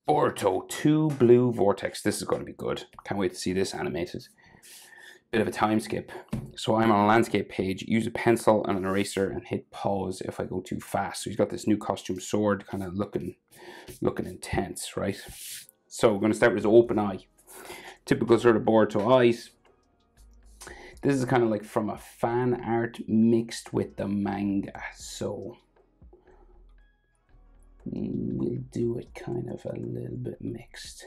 Boruto 2 Blue Vortex. This is going to be good. Can't wait to see this animated. Bit of a time skip. So I'm on a landscape page. Use a pencil and an eraser and hit pause if I go too fast. So he's got this new costume sword, kind of looking intense, right? So we're going to start with his open eye. Typical sort of Boruto eyes. This is kind of like from a fan art mixed with the manga. So we'll do it kind of a little bit mixed.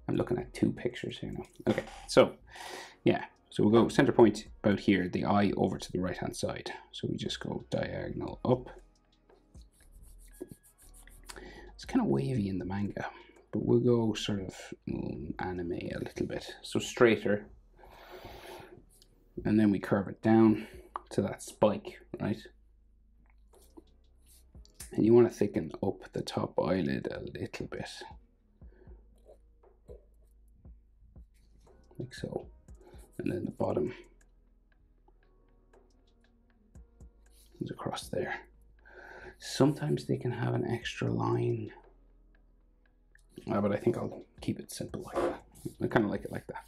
I'm looking at two pictures here now. Okay, so yeah, so we'll go center point about here, the eye over to the right hand side. So we just go diagonal up. It's kind of wavy in the manga, but we'll go sort of anime a little bit. So straighter. And then we curve it down to that spike, right? And you want to thicken up the top eyelid a little bit. Like so. And then the bottom comes across there. Sometimes they can have an extra line. But I think I'll keep it simple like that. I kind of like it like that.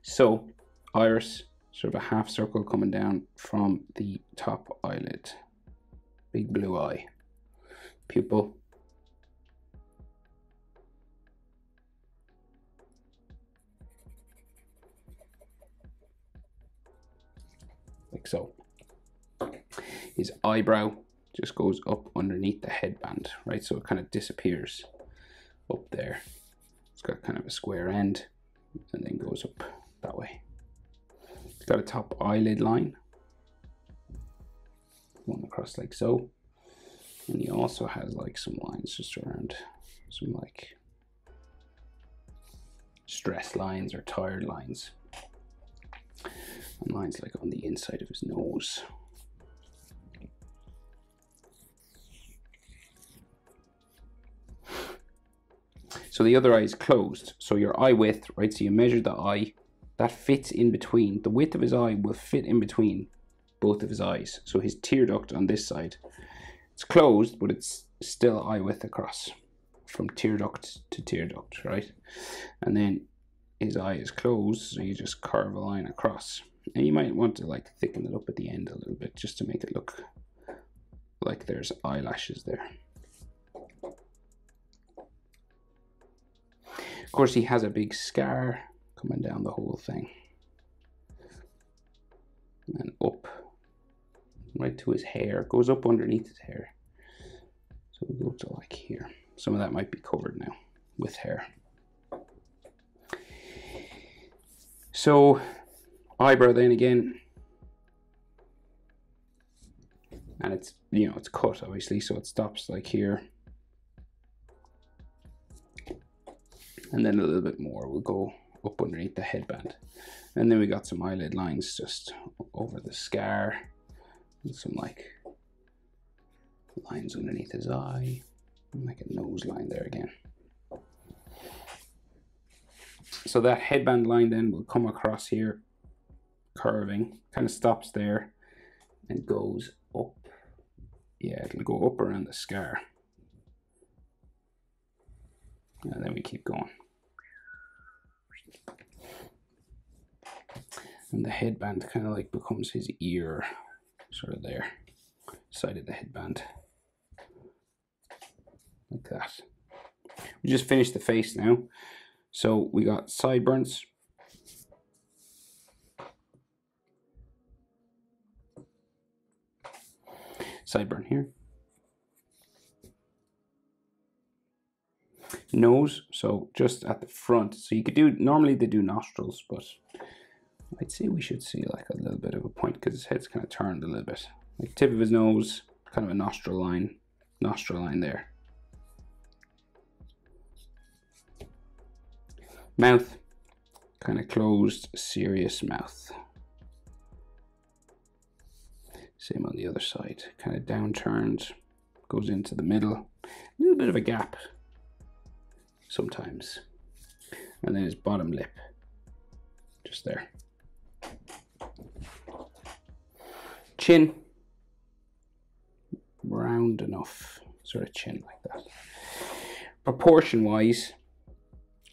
So, iris, sort of a half circle coming down from the top eyelid. Big blue eye. Pupil. Like so. His eyebrow just goes up underneath the headband, right? So it kind of disappears up there. It's got kind of a square end and then goes up that way. It's got a top eyelid line, one across like so. And he also has like some lines just around, some like stress lines or tired lines. And lines like on the inside of his nose. So the other eye is closed. So your eye width, right? So you measure the eye, that fits in between. The width of his eye will fit in between both of his eyes. So his tear duct on this side, it's closed, but it's still eye width across from tear duct to tear duct, right? And then his eye is closed, so you just curve a line across. And you might want to like thicken it up at the end a little bit just to make it look like there's eyelashes there. Of course, he has a big scar coming down the whole thing. And up, right to his hair. Goes up underneath his hair. So we go to like here. Some of that might be covered now with hair. So, eyebrow then again. And it's, you know, it's cut obviously, so it stops like here. And then a little bit more will go up underneath the headband. And then we got some eyelid lines just over the scar. And some like lines underneath his eye. And like a nose line there again. So that headband line then will come across here, curving, kind of stops there and goes up. Yeah, it'll go up around the scar. And then we keep going. And the headband kind of like becomes his ear, sort of there, side of the headband. Like that. We just finished the face now. So we got sideburns. Sideburn here. Nose, so just at the front. So you could do, normally they do nostrils, but I'd say we should see like a little bit of a point because his head's kind of turned a little bit. Like tip of his nose, kind of a nostril line there. Mouth, kind of closed, serious mouth. Same on the other side, kind of downturned, goes into the middle. A little bit of a gap sometimes. And then his bottom lip, just there. Chin, round enough, sort of chin like that. proportion wise,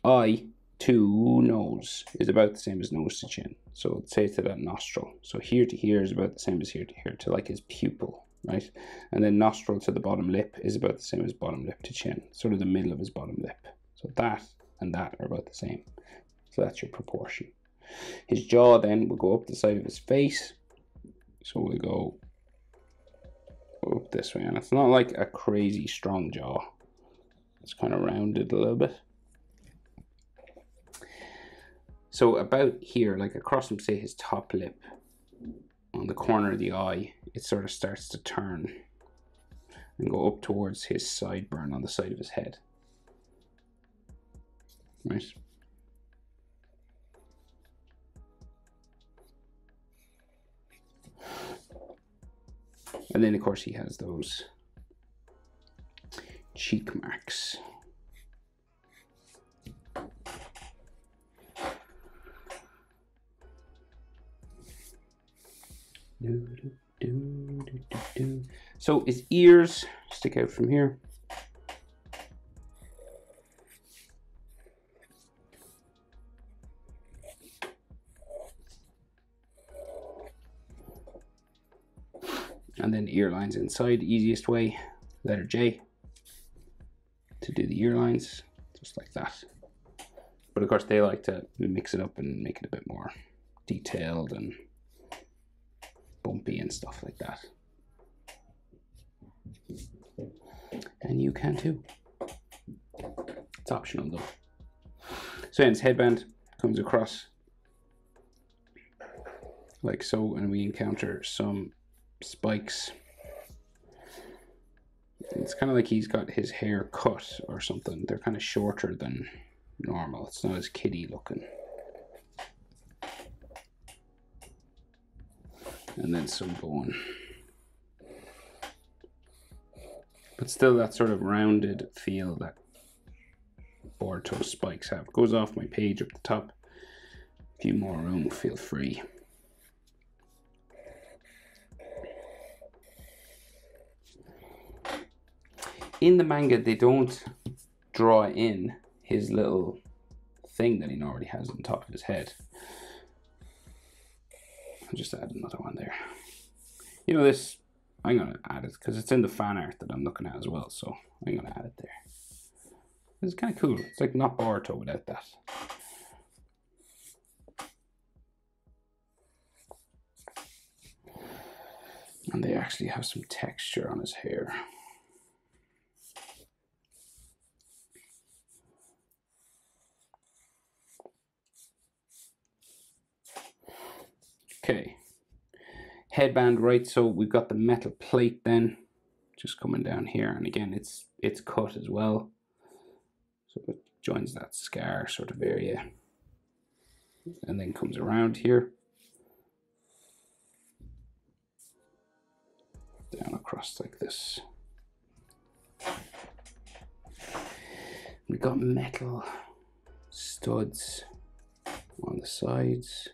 eye to nose is about the same as nose to chin. So let's say to that nostril. So here to here is about the same as here to here, to like his pupil, right? And then nostril to the bottom lip is about the same as bottom lip to chin, sort of the middle of his bottom lip. So that and that are about the same. So that's your proportion. His jaw then will go up the side of his face. So we'll go up this way, and it's not like a crazy strong jaw. It's kind of rounded a little bit. So about here, like across from, say, his top lip, on the corner of the eye, it sort of starts to turn and go up towards his sideburn on the side of his head. Right? And then, of course, he has those cheek marks. So his ears stick out from here. And then ear lines inside, easiest way, letter J to do the ear lines, just like that. But of course they like to mix it up and make it a bit more detailed and bumpy and stuff like that. And you can too. It's optional though. So his headband comes across like so, and we encounter some spikes. It's kind of like he's got his hair cut or something. They're kind of shorter than normal. It's not as kiddie looking. And then some bone. But still that sort of rounded feel that Boruto spikes have. Goes off my page up the top. A few more room, feel free. In the manga, they don't draw in his little thing that he normally has on top of his head. I'll just add another one there. You know this, I'm going to add it because it's in the fan art that I'm looking at as well, so I'm going to add it there. It's kind of cool. It's like not Boruto without that. And they actually have some texture on his hair. Okay, headband, right? So we've got the metal plate then, just coming down here, and again it's cut as well, so it joins that scar sort of area, and then comes around here, down across like this. We've got metal studs on the sides.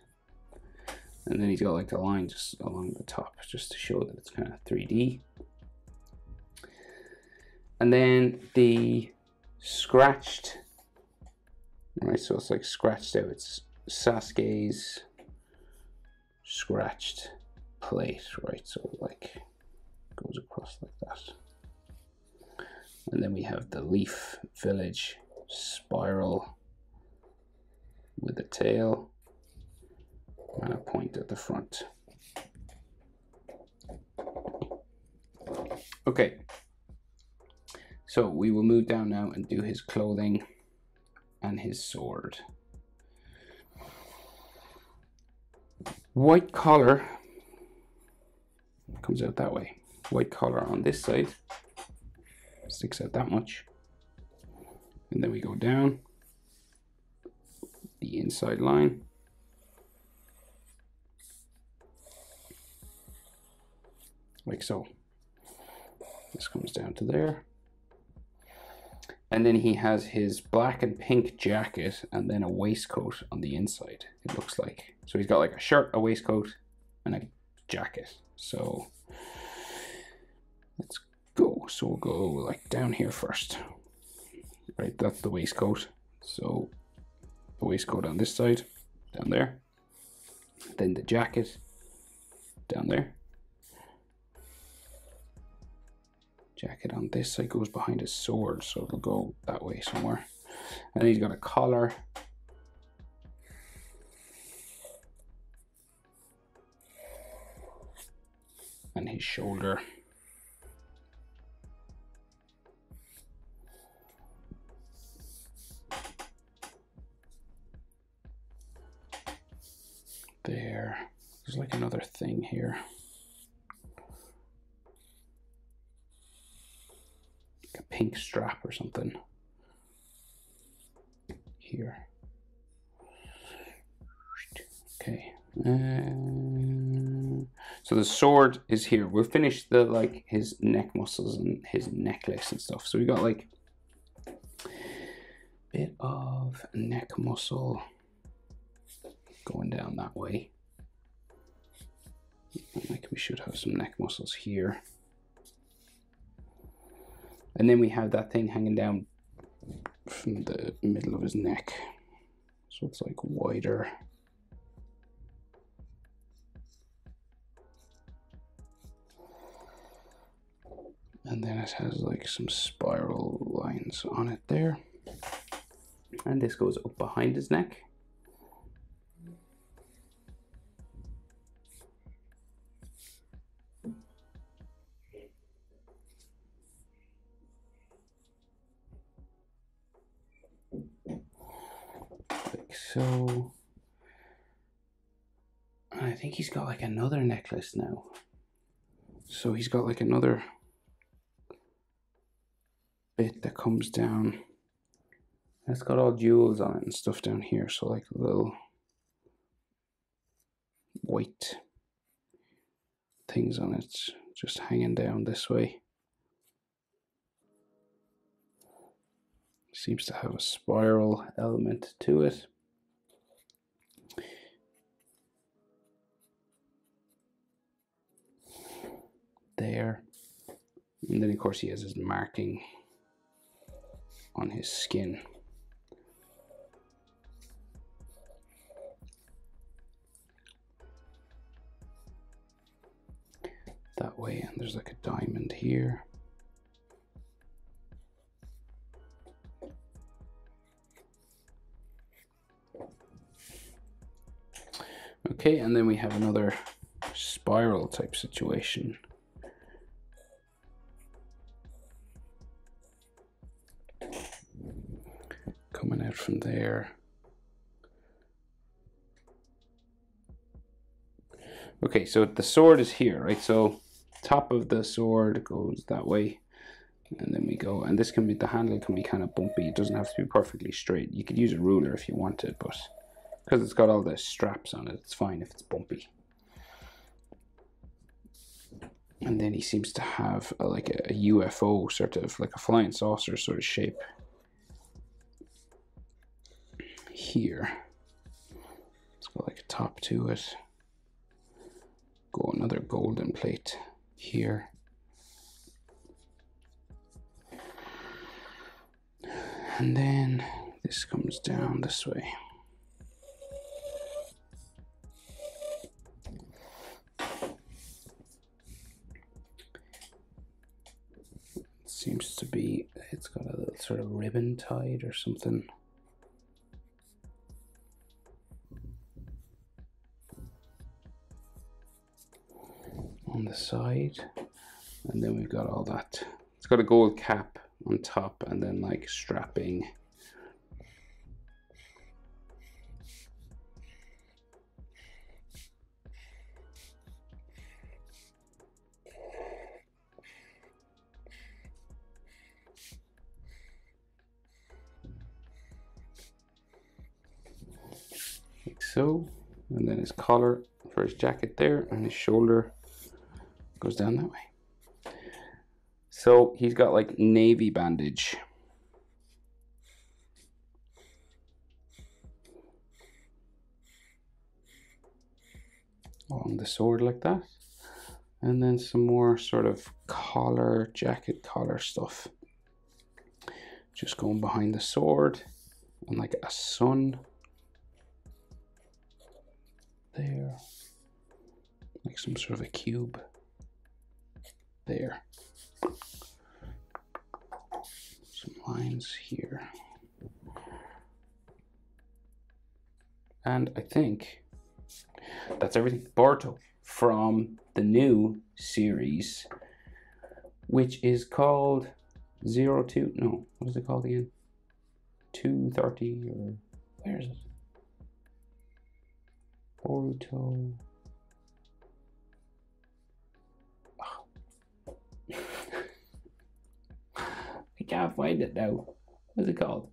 And then he's got like the line just along the top, just to show that it's kind of 3D. And then the scratched, right? So it's like scratched out. It's Sasuke's scratched plate, right? So like goes across like that. And then we have the Leaf Village spiral with a tail and a point at the front. Okay, so we will move down now and do his clothing and his sword. White collar comes out that way. White collar on this side, sticks out that much. And then we go down the inside line. Like so. This comes down to there. And then he has his black and pink jacket and then a waistcoat on the inside, it looks like. So he's got like a shirt, a waistcoat, and a jacket. So let's go. So we'll go like down here first. right? That's the waistcoat. So the waistcoat on this side, down there. Then the jacket, down there. Jacket on this side goes behind his sword, so it'll go that way somewhere. And he's got a collar. And his shoulder. There. There's like another thing here. Like a pink strap or something. Here. Okay. So the sword is here. We'll finish the like his neck muscles and his necklace and stuff. So we got like a bit of neck muscle going down that way. Like we should have some neck muscles here. And then we have that thing hanging down from the middle of his neck. So it's like wider. And then it has like some spiral lines on it there. And this goes up behind his neck. Like so. And I think he's got like another necklace now. So he's got like another bit that comes down. It's got all jewels on it and stuff down here, so like little white things on it just hanging down this way. Seems to have a spiral element to it. There. And then of course he has his marking on his skin. That way, and there's like a diamond here. Okay, and then we have another spiral type situation. Coming out from there. Okay, so the sword is here, right? So top of the sword goes that way, and then we go, and this can be, the handle can be kind of bumpy. It doesn't have to be perfectly straight. You could use a ruler if you wanted, but because it's got all the straps on it, it's fine if it's bumpy. And then he seems to have like a UFO sort of, like a flying saucer sort of shape here. It's got like a top to it. Go another golden plate here. And then this comes down this way. It seems to be, it's got a little sort of ribbon tied or something. On the side, and then we've got all that. It's got a gold cap on top and then like strapping. Like so, and then his collar for his jacket there, and his shoulder goes down that way. So he's got like navy bandage. Along the sword like that. And then some more sort of collar, jacket collar stuff. just going behind the sword, and like a sun there, like some sort of a cube there. Some lines here. And I think that's everything. Boruto from the new series, which is called 02. No, what is it called again? 230 or where is it? Boruto. Oh. I can't find it now. What is it called?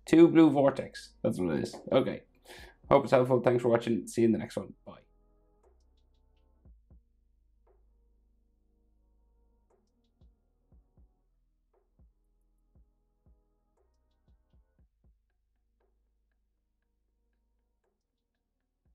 2 Blue Vortex. That's what it is. Okay. Hope it's helpful. Thanks for watching. See you in the next one. Bye.